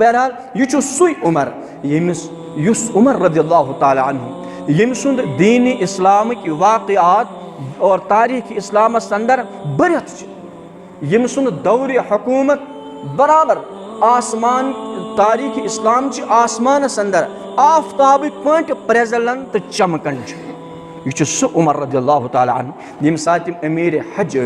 बहरहाल यह सुई उमर यमिस उमर रज़ियल्लाहु ताला अन्हु यम सुंद दीन इस्लाम की वाक़यात और तारीख़ इस्लाम अंदर बरत यम सुंद दौर हुकूमत बराबर आसमान तारीख़ इस्लाम आसमान अंदर आफ्ताब पे प्रजलन तो चमकन यह सह उमर रज़ियल्लाहु ताला अन्हु यम सात अमीर हज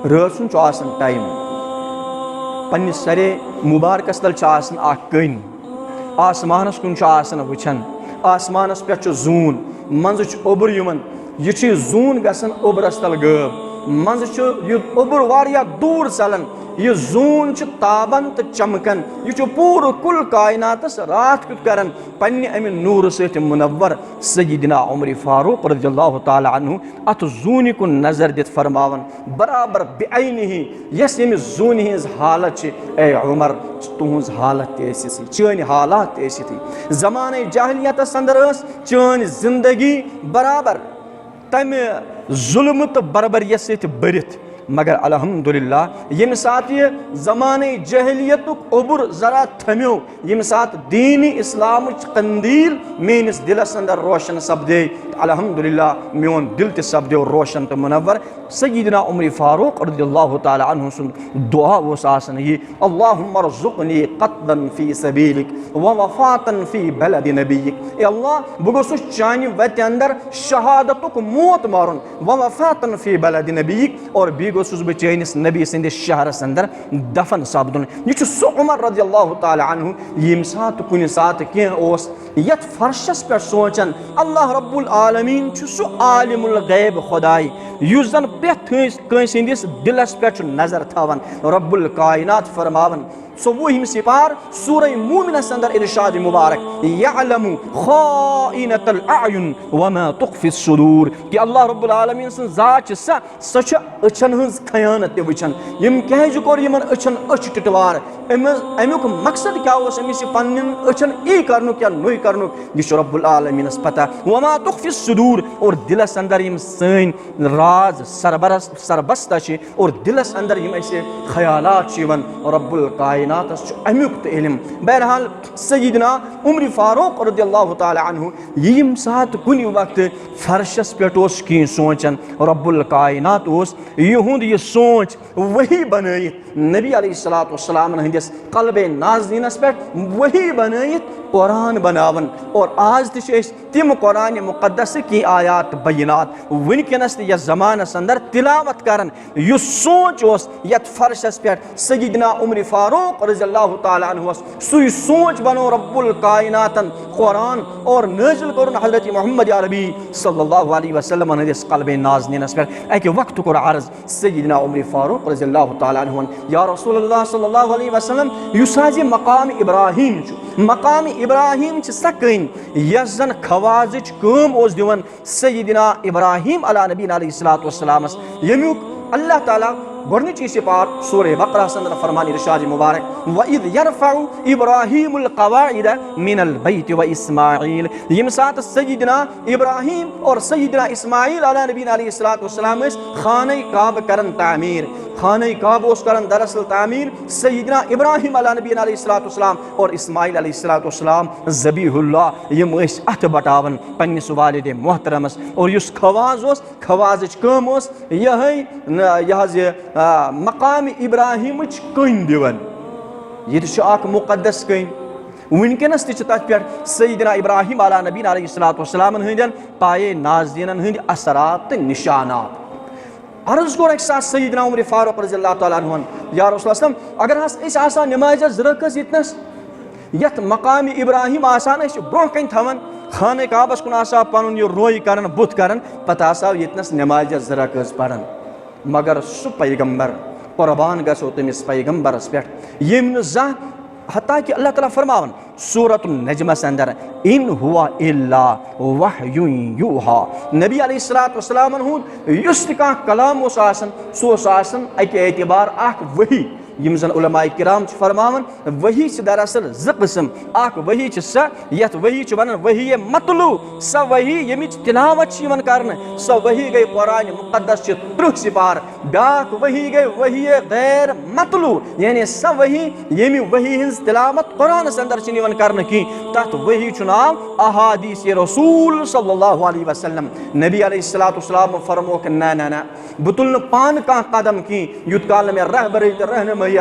रात सुन टाइम पन्ने सरे मुबारकस तल कन आसमानस कुन वुचन आसमानस पे जून मंज ओबर यह जून गसन ओबरस तल गब मंज ओबर वारिया दूर चलन यह जून ताबन तो चमकन यह पूर कुल कायनातस रात कुत कर पन्ने अमि नूर सत मुनव्वर सय्यिदना उमर फारूक रज़ियल्लाहु ताला अन्हु अत जून कुन नजर दित फरमावन बराबर बेअयनिही यस यमि जून हिंज हालत ए उमर तुहज हालत तसी चन हालात तसी जमाने जाहिलियतस अंदर चन जिंदगी बराबर तम जुल्म तो बरबरियत सत बरित मगर अल्हम्दुलिल्लाह यम सात यह ज़माने जहलियतुक उबुर ज़रा थम्यो यम सात दीन इस्लाम कंदील मेनिस दिलस अंदर रोशन सपदे अल्हम्दुलिल्लाह मेन दिल ते सपदो रोशन तो मुनव्वर सय्यिदना उमर फारूक रज़ियल्लाहु ताला अन्हु सुन दुआ वोस आसन यह अल्लाहुम्मा रज़ुक़नी क़त्लन फ़ी सबीलिक व वफ़ातन फ़ी बलद नबीक ए अल्लाह बह गोसुस चानि वत अंदर शहादतुक मौत मारुन व वफ़ातन फ़ी बलद नबीक और बी गोसुस बह चैनिस नबी सिंदिस शहरस अंदर दफन सपदुन यह सह उमर रज़ियल्लाहु ताला अन्हु यम सात कुन सात कह यथ फर्शस पे सोचन अल्लाह रब्बुल आलमीन सह आलिमुल गैब खुदाई युस जन प्रथ हिंदिस दिलस पे नजर थवन रब्बुल कायनात फरमावन सवुहिम सिपार सूरह मोमिनस अंदर इरशाद मुबारक यअलमु खाइनतल अयुन वमा तुख्फिस सुदूर कि अल्लाह रब्बुल आलमीन सन जात सच अछन हंस खयानत ते वचन यम कह कोर यमन अछन अछ टिटवार अमुक मकसद क्या अमिस पन्न अछन ई करनु क्या नुई करनु यह रब्बुल आलमीनस पता वमा तुख्फिस सुदूर और दिलस अंदर यम सन राज सरबस्ता और दिलस अंदर यम ऐसे ख्यालात रब्बुल कायनात अमुक इल्म बहरहाल सय्यिदना उमर फारूक रज़ियल्लाहु ताला अन्हु यम सात कुन वक्त फर्शस पे कहीं सोचन रब्बुल कायनात यहुंद यह सोच वही बनयित नबी अलैहिस्सलातु वस्सलाम हंदिस क़ल्बे नाज़रीनस पे वही बनयित कुरान बनावन और आज तिम कुरान मुक़द्दस की आयात बयनात वनकनस यह ज़मानस अंदर तिलावत करन यह सोच यथ फर्शस पे सय्यिदना उमर फारूक रज़ियल्लाहु ताला अन्हु सु सोच बनो रब्बुल कायनातन कुरान और नाज़िल करुन हज़रत मुहम्मद अरबी सल्लल्लाहु अलैहि वसल्लम हंदिस क़ल्बे नाज़रीनस पे एक वक्त को अर्ज़ सय्यिदना उमर फारूक रज़ियल्लाहु ताला अन्हु या रसूलुल्लाह सल्लल्लाहु अलैहि वसल्लम युस मकाम इब्राहीम मकाम इब्राहीम सकन यस जन खवाज कम दिवन सय्यिदना इब्राहीम अला नबीना अलैहिस्सलातु वस्सलामस यमुक अल्लाह ताला गोडनिची सिपार सूरह बकरा अंदर फरमान इरशाद मुबारक व इद यरफउ इब्राहीमुल क़वाइद मिनल बैत व इस्माईल यम सात सय्यिदना इब्राहीम और सय्यिदना इस्माईल अला नबीना अलैहिस्सलातु वस्सलाम खाने काब करन तामीर खाने काब करन दरअसल तामीर सय्यिदना इब्राहीम अला नबीना अलैहिस्सलातु वस्सलाम और इस्माईल अलैहिस्सलातु वस्सलाम ज़बीहुल्लाह यम अथ बटावन पन्निस वालिद मोहतरमस और युस खवाज कम यह मकाम इब्राहीम कन दिवन यह मुक़द्दस कन वनकनस तथ पे सय्यिदना इब्राहीम अला नबीना अलैहिस्सलातु वस्सलाम हंदन पाए नाज़रीन हंद असरात निशानात अर्ज़ कोर एक साथ सय्यिदना उमर फारूक रज़ियल्लाहु ताला अन्हु या रसूल अगर हस नमाज रकस यतनस यथ मकाम इब्राहीम आसान ब्रोह कन थवन खाने काबस कुन पन यह रोय कर बुत कर पता यतनस नमाज रकस पढ़न मगर सह पैगम्बर कुर्बान गो तमिस पैगम्बरस पे यम जह हता कि अल्लाह ताला फरमावन सूरत नजमस अंदर इन हुआ इल्ला वहयुन यूहा नबी अलैहिस्सलातु वस्सलाम हुंद युस कलाम सह एतबार वही यम जन उलमाए किराम फरमावन वही दरअसल ज किस्म अख वही स यथ वही वन वही मतलू स वही यमिच तिलावत कर स वही गई कुरान मुकद्दस 30 सिपार ब्याक वही गई वही गैर मतलू यानी स वही यमि वही हिंस तिलावत कुरान अंदर कर की तथ वही नाम अहादीस रसूल सल्लल्लाहु अलैहि वसल्लम नबी अलैहिस्सलातु वस्सलाम फरमो ना ना ना बह तुल पान कह कदम की युत काल में रहबरी तो रहनुमई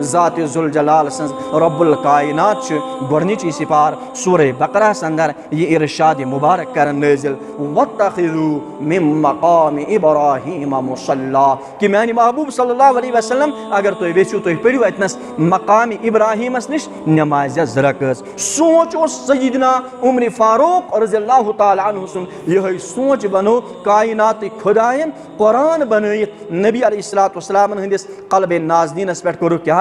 ज़ात जुल जलाल सन्ज रब्बुल कायनात गोडनिच सिपार सूरह बकरा अंदर यह इरशाद मुबारक कर नाजिल वत्तखिज़ू मिन मकाम इब्राहीम मुसल्ला कि मैंने महबूब सल्लल्लाहु अलैहि वसल्लम अगर तुम वेचू तुम पढ़ो अतनस मकाम इब्राहीमस निश नमाज रकस सोच सय्यदना उमर फारूक रज़ियल्लाहु तआला अन्हु सुन यह सोच बनो कायनात खुदायन कुरान बनयत नबी अलैहिस्सलातु वस्सलाम हंदिस कल्ब नाज़नीनस पे कोर क्या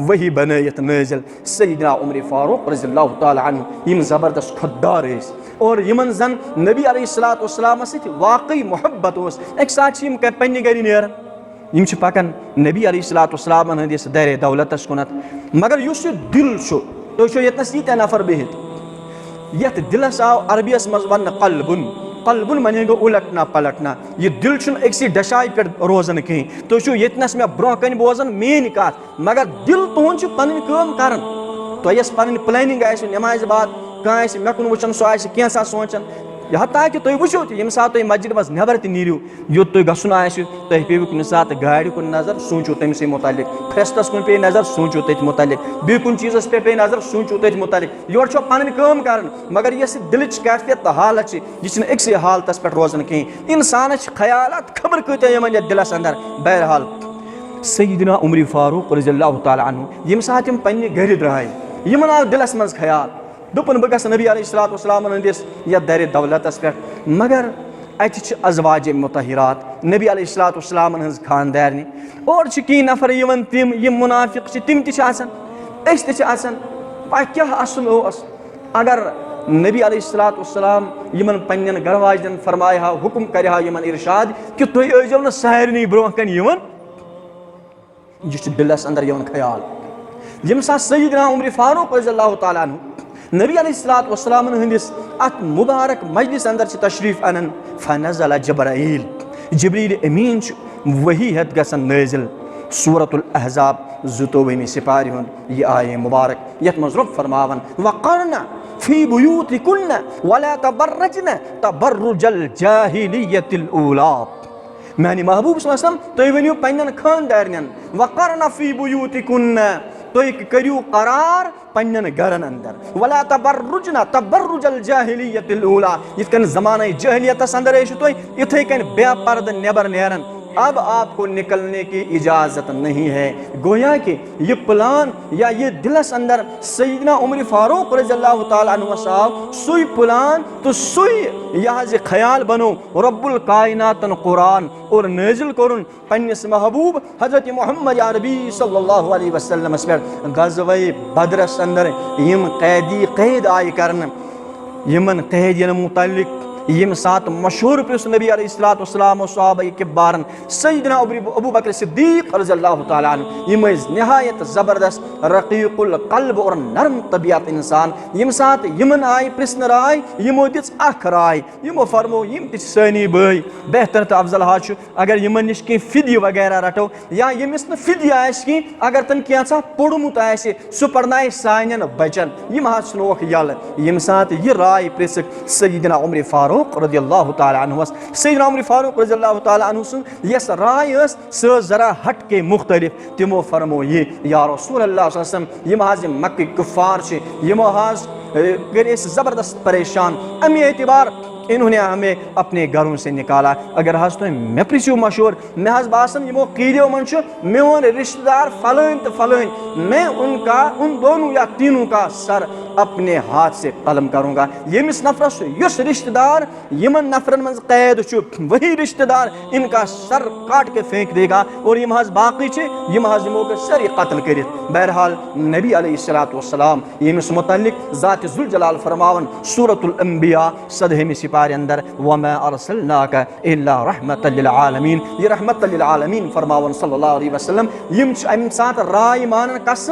वही बनयत नाजिल सय्यदना उमर फारूक रज़ियल्लाहु तआला अन्हु यम जबरदस्त खुददार और यमन जन नबी अलैहिस्सलातु वस्सलाम सत वाकई मोहब्बत उस एक साथ यम पन्ने गर नेरन यम पकन नबी अलैहिस्सलातु वस्सलाम हंदिस दर दौलतस कुनत मगर युस दिल तो यतनस यीत नफर बिहित यथ दिलस आव अरबियस मज वन कल्बुन कल्बुन मने गो उलटना पलटना यह दिल अक्सी डशाई पे रोजान कहीं तो यतनस मे ब्रोह कन बोजान मेन कत मगर दिल तुहद पन कर तुस पन प्लानिंग नमाज बाद कह मे कुन वुचन सह कैसा सोचान हत्या कि तुम वो यम सात तुम मस्जिद मज नबर नीरू योत तुम गसन तुम पे कुन सात गाड़ कुन नजर सोचो तमस मुतालिक फ्रेस्टस कुन पे नजर सोचो तथ मुतालिक बी कुन चीज़ पे नजर सोचो तथ मुतालिक योर पन कर मगर यह दिल कैफियत हालत यह अक्स हालतस पे रोजान कहीं इंसान ख्यालात खबर कत दिलस अंदर बहरहाल सय्यदना उमर फारूक रज़ियल्लाहु तआला अन्हु यम सात पन्ने गर द्राय यमन आव दिलस मज ख्याल दुपन बह गस नबी अलैहिस्सलातु वस्सलाम हंदिस या दर दौलतस पे मगर अत अज़वाज मुतहिरात नबी अलैहिस्सलातु वस्सलाम हंस खानदारनि और कहीं नफर यवन तिम यम मुनाफिक तिम क्या असल अगर नबी अलैहिस्सलातु वस्सलाम यमन पन्न गरवाजन फरमाया हुक्म कर यमन इरशाद कि तुम अजो न सारे ब्रोह कन यवन यह दिलस अंदर यवन ख्याल यम सा सय्यदना उमर फारूक रज़ियल्लाहु तआला अन्हु नबी अलैहिस्सलातु वस्सलाम हंदिस अत मुबारक मजलिस अंदर तशरीफ अनन फनज़ल जबराइल जिब्रील अमीन वही हत गसन नाजिल सूरतुल अहज़ाब 22 सिपारी यह आये मुबारक यत मज रब फरमावन वक़रना फी बुयूतिकुन्ना वला तबर्रजना तबर्रुजल जाहिलियतिल ऊला मैंने महबूब सल्लल्लाहु अलैहि वसल्लम तुम वनियो पन्न खानदारन वक़रना फी बुयूतिकुन्ना तुम करियो करार पन्न गरन अंदर वला तबर्रुजना तबर्रुजल जाहिलियतिल ऊला यिथ कन ज़माने जाहिलियतस अंदर तुम इथे कन बेपर्द नेबर नेरन अब आपको निकलने की इजाज़त नहीं है गोया कि ये प्लान या ये दिलस अंदर सय्यदना उमर फारूक रज़ियल्लाहु तआला अन्हु साहब सुई प्लान तो सुई यहाँ से ख्याल बनो रब्बुल कायनातन कुरान और नाजिल करुन पन्निस महबूब हज़रत मोहम्मद अरबी सल्लल्लाहु अलैहि वसल्लम पर ग़ज़वे बदरस अंदर यम कैद आय करन यमन कैदियन मुतालिक यम सात मशहूर प्रिस नबी अलैहिस्सलातु वस्सलाम सहाबा के बारन सय्यदना अबू बकर सिद्दीक रज़ियल्लाहु तआला अन्हु यम निहायत ज़बरदस्त रक़ीक़ुल क़ल्ब और नरम तबीयत इंसान यम सात यमन आय प्रिसन राय यमो दिस अख राय यमो फरमो यम ति सानी भाई बेहतर तो अफजल हाच अगर यमन निश कहीं फिदी वगैरह रटो या यमिस न फिदी आस कहीं अगर तन क्या पोड़मुत आसे सह पढ़नाए सानन बचन यम हाथ स्नोक यल यम सात यह राय प्रिस सय्यदना उमर फारूक रज़ियल्लाहु तआला अन्हु सय्यदना उमर फारूक रज़ियल्लाहु तआला अन्हु यस राय स जरा हट के मुख्तलिफ तिमो फरमो ये या रसूल अल्लाह सल्लल्लाहु अलैहि वसल्लम यम हाज मक्की कुफार यमो हाज गए जबरदस्त परेशान अमी एतबार इन्होंने हमें अपने घरों से निकाला अगर हज तुम मे प्रिसो मशहूर मे हज बासन यमो कीदो मन मोन रिश्तेदार फलन तो फलन मैं उन दोनों या तीनों का सर अपने हाथ से कलम करूँगा यमिस नफरस युस रिश्तेदार यमन नफरन मज कैद वही रिश्तेदार इनका सर काट के फेंक देगा और यम हज बाकी यम हज यमो सर कत्ल कर बहरहाल नबी अलैहिस्सलातु वस्सलाम यमिस मुतल्लिक ज़ात जुल जलाल फरमावन सूरतुल अंबिया 7 सिपाही सिपारे अंदर वमा अरसलनाका इल्ला रहमतल लिल आलमीन, ये रहमतल लिल आलमीन फरमावन सल्लल्लाहु अलैहि वसल्लम। यम अमि साथ राय मानन कस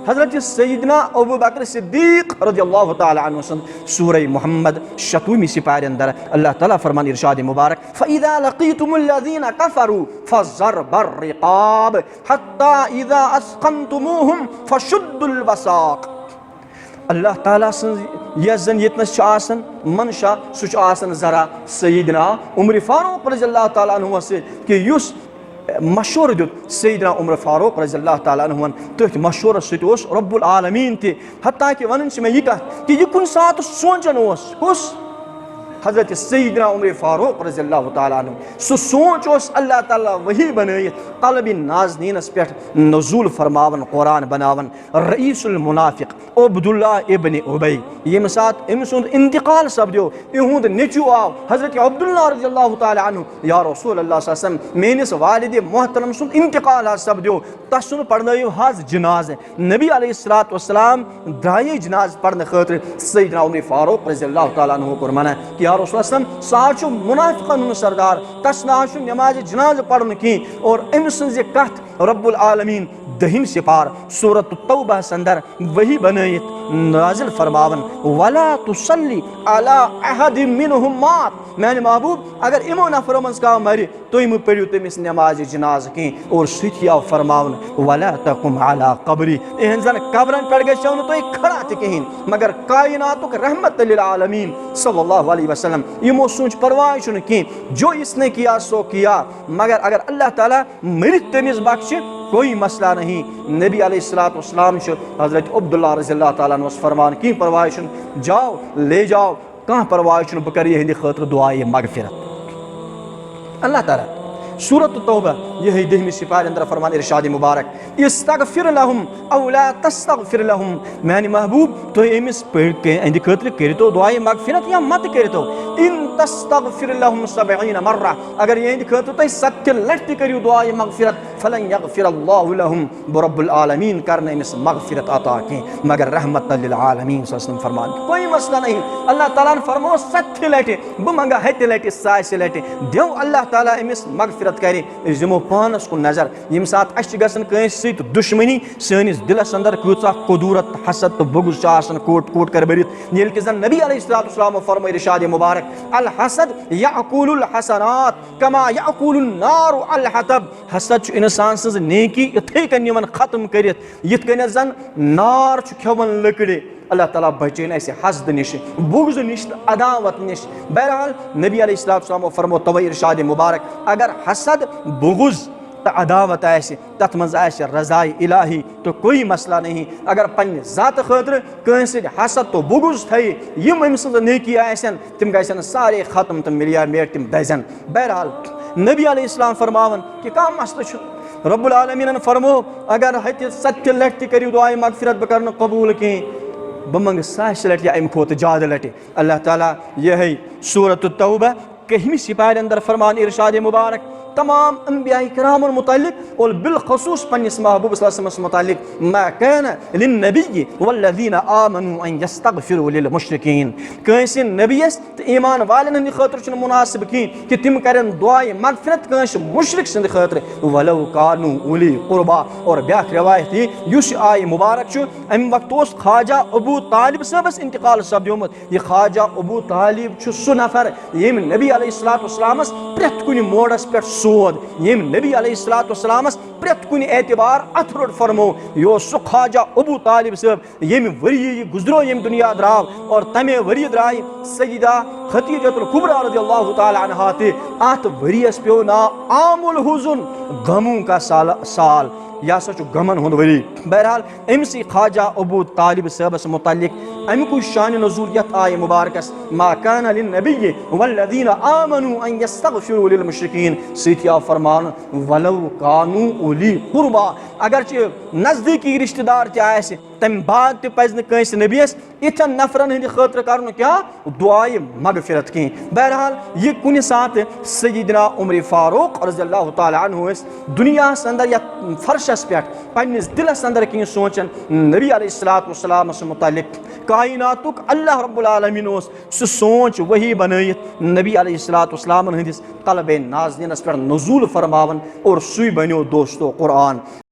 हजरत सैयदना अबू बकर सिद्दीक रज़ियल्लाहु तआला अन्हु सूरह मुहम्मद 7वीं सिपारे अंदर अल्लाह ताला फरमान इरशाद मुबारक फ़इज़ा लक़ीतुमुल्लज़ीना कफ़रू फ़ज़रबर रिक़ाब हत्ता इज़ा अस्क़न्तुमूहुम फ़शुद्दुल वसाक़। अल्लाह ताला यस जन यतनस आसन मनशा सह जरा सैयदना उमर फारूक रज़ियल्लाहु तआला अन्हु से कि युस मशवूर दुत सैयदना उमर फारूक रज़ियल्लाहु तआला अन्हु तथ मशवूर सत रब्बुल आलमीन ते हत्ता कि वन मे यह कत कि यह कुन सात सोचन कुस हजरत सैयदना उमर फारूक रज़ियल्लाहु तआला अन्हु सह सोच अल्लाह ताला वही बनयत क़ल्ब नाज़नीनस पे नज़ूल फरमावन कुरान बनावन रईसुल मुनाफिक अब्दुल्लाह इब्न उबई यम सात अमि सुंद इंतकाल सपदो इहुंद नेचू आव हजरत अब्दुल्लाह रज़ियल्लाहु तआला अन्हु या रसूल अल्लाह सल्लल्लाहु अलैहि वसल्लम मेनिस वालिद मोहतरम सुंद इंतकाल सपदो तसन पढ़नयो हाज जनाज नबी अलैहिस्सलातु वस्सलाम द्राये जनाज पढ़न खतर सैयदना उमर फारूक रज़ियल्लाहु तआला अन्हु कोर मना कि या रसूल सल्लल्लाहु अलैहि वसल्लम मुनाफिकन सरदार तस नाशु नमाज जनाज पढ़न की और अमि सुंज कथ रब्बुल आलमीन दहिम सिपार सूरत तौबा संदर वही बनयत नाजिल फरमावन वला तुसल्ली अला अहदिम मिनहुम मात। मैंने महबूब अगर इमो नफरों मज का मरि तुम मु पढ़ियो तमिस नमाज जनाज की और सुथिया फरमावन वला तकुम अला कब्री इहन कब्रन पे गो नो तुम खड़ा तहन मगर कायनातुक रहमत लिल आलमीन सल्लल्लाहु अलैहि वसल्लम यमो सोच परवाह छुन कि जो इसने किया सो किया मगर अगर अल्लाह ताला मरित तमिस बख्श कोई मसला नहीं। नबी अलैहिस्सलातु वस्सलाम हजरत अब्दुल्लाह रज़ियल्लाहु तआला अन्हु फरमान कि परवाह छुन जाओ ले जाओ कह परवाह छुन बह कर यहंद खतर दुआए मगफिरत। अल्लाह ताला सूरत तौबा यह 10वीं सिपारे अंदर फरमान इरशाद मुबारक इस्तगफिर लहुम औ ला तस्तगफिर लहुम। मैंने महबूब तो अमिस अहंद खतर करो दुआए मगफिरत या मत करो इन तस्तगफिर लहुम 70 मर्रा अगर यहंद खतर तुम 70 लट करो दुआए मगफिरत फलन यगफिर अल्लाहु लहुम रब्बुल आलमीन करने अमिस मगफिरत अता की मगर रहमत लिल आलमीन सल्लल्लाहु फरमान कोई मसला नहीं। अल्लाह ताला ने फरमाओ 70 लट बह मंगा 7 लट 60 लट देव अल्लाह ताला अमिस मगफिरत करे दिमो पानस कुन नजर यम सात अस गस सत दुश्मनी सनिस दिलस अंदर कूचा कुदूरत हसद तो बुगुज कोट कोट कर भरित ये कि जन नबी अलैहिस्सलातु वस्सलाम फरमाए इरशाद मुबारक अल हसद याकुलुल हसनात कमा याकुलुन नारु अल हतब। हसद इंसान सज नेकी इथे कन यमन खत्म करित यिथ कन जन नार खेवन लकड़े अल्लाह ताला बचेन ऐसे हसद निश बुगज निश अदावत निश। बहरहाल नबी अलैहिस्सलातु वस्सलाम फरमो तवै इरशाद मुबारक अगर हसद बुगज तो अदावत आए तथ मज आए रज़ाई इलाही तो कोई मसला नहीं। अगर पन्ने ज़ात खतर कंस हसद तो बुगज थी यम अमि सज नेकी आसन तिम गसन सारे खत्म तो मिलिया मेट तिम दजन। बहरहाल नबी अलैहिस्सलाम फरमावन कि कह मसला रब्बुल आलमीन फरमो अगर हत 70 लट करो दुआए मगफिरत बह कर कबूल कहें बह मंग 60 लट या अमि खोत ज्यादा लट। अल्लाह ताला यह सूरत तौबा 1वीं सिपारे अंदर फरमान इरशाद मुबारक तमाम अंबिया किरामन मुतालिक और बिलखसूस पन्निस महबूब सल्लल्लाहु अलैहि वसल्लम मुतालिक मा कान लिन्नबिय्यि वल्लज़ीना आमनू अन यस्तगफिरू लिल मुश्रिकीन कंस नबियस तो ईमान वालन खतर छ मुनासिब कि तिम करन दुआए मगफिरत कंस मुशरिक संद खतर वलौ कानू उली कुरबा। और ब्याख रवायत युस आय मुबारक छ अम वक्त ओस ख्वाजा अबू तालिब सबस इंतकाल सपद्योमुत ये ख्वाजा अबू तालिब छ सु नफर यम नबी अलैहिस्सलातु वस्सलामस प्रेत कुन मोडस पे सोद यम नबी अलैहिस्सलातु वस्सलामस प्रेत कुन एतबार अथरोड फरमो यो सु ख्वाजा अबू तालिब सब यम वरी गुजरो यम दुनिया द्राव और तमे वरी द्राय सय्यदा खदीजतुल कुबरा रज़ियल्लाहु तआला अन्हा ते आत वरियस प्यो ना आमुल हुजुन गमों का साल या सच गमन हुंद वरी। बहरहाल अमसी ख्वाजा अबू तालिब सबस मुतालिक अमिकु शान नज़ूल यत आय मुबारकस मा कान लिन्नबिय्यि वल्लज़ीना आमनू अन यस्तगफिरू लिल मुश्रिकीन सीथिया फरमान वलौ कानू उली कुरबा अगर नज़दीकी रिश्तेदार ते आए तम बाद ते पज़ नस नबीस इथन नफरन हंद खतर कर क्या दुआए मगफिरत कहें। बहरहाल ये कुन सात सय्यदना उमर फारूक रज़ियल्लाहु तआला अन्हु दुनिया अंदर या फर्शस पे पन्निस दिलस अंदर कहें सोचन नबी अलैहिस्सलातु वस्सलाम मुतल्लिक कायनातुक अल्लाह रब्बुल आलमीन सह सोच वही बनैत नबी अलैहिस्सलातु वस्सलाम हंदिस क़ल्बे नाज़रीनस पे नुज़ूल फरमावन और सुई बनो दोस्तों कुरान।